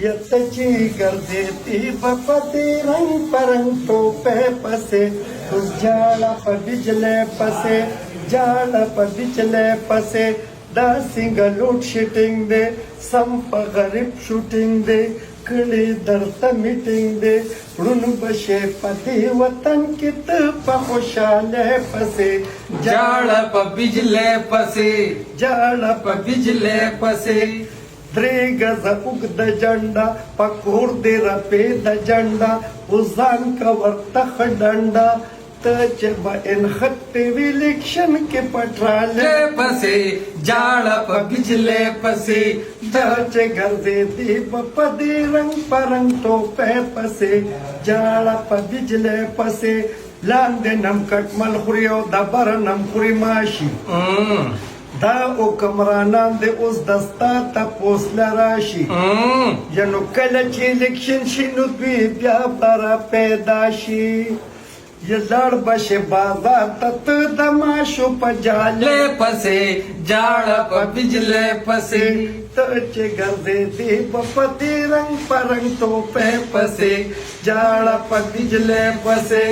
यत्तची गर्देती बपती रंग परंग तो पे पसे उस जाला पर बिजले पसे जाला पर बिजले पसे दासिंग लूट शिटिंग दे संप गरीब शूटिंग दे कड़ी दर्द मीटिंग दे रुन बशे पति वतन कित पहुशाले पसे जाड़ प बिजले पसे जाल प बिजले पसे ದ್ರೇಗಜ ಉಗ್ದ ಜಂಡ ಪಕೂರ್ದಿರ ಪೇದ ಜಂಡ ಉಜಾನ್ ಕವರ್ತಖ ದಂಡ तच बन खत्ते विलेक्शन के पटराले पसे जाड़ प बिजले पसे तच गर्दे दीप पदे रंग परंग तो पे पसे जाड़ा प बिजले पसे लांदे नम कटमल खुरियो दबर नम खुरी माशी دا او کمرانان د اوس دستا تپوس لراشي ینو کله چې الیکشن شي نو دوی بیا برا پیدا شي یہ لڑ بشه بازار تت دماشو پجالے پسے جاڑ پ بجلے پسے تچ گردے دی بپتی رنگ پرنگ تو پہ پسے جاڑ پ بجلے پسے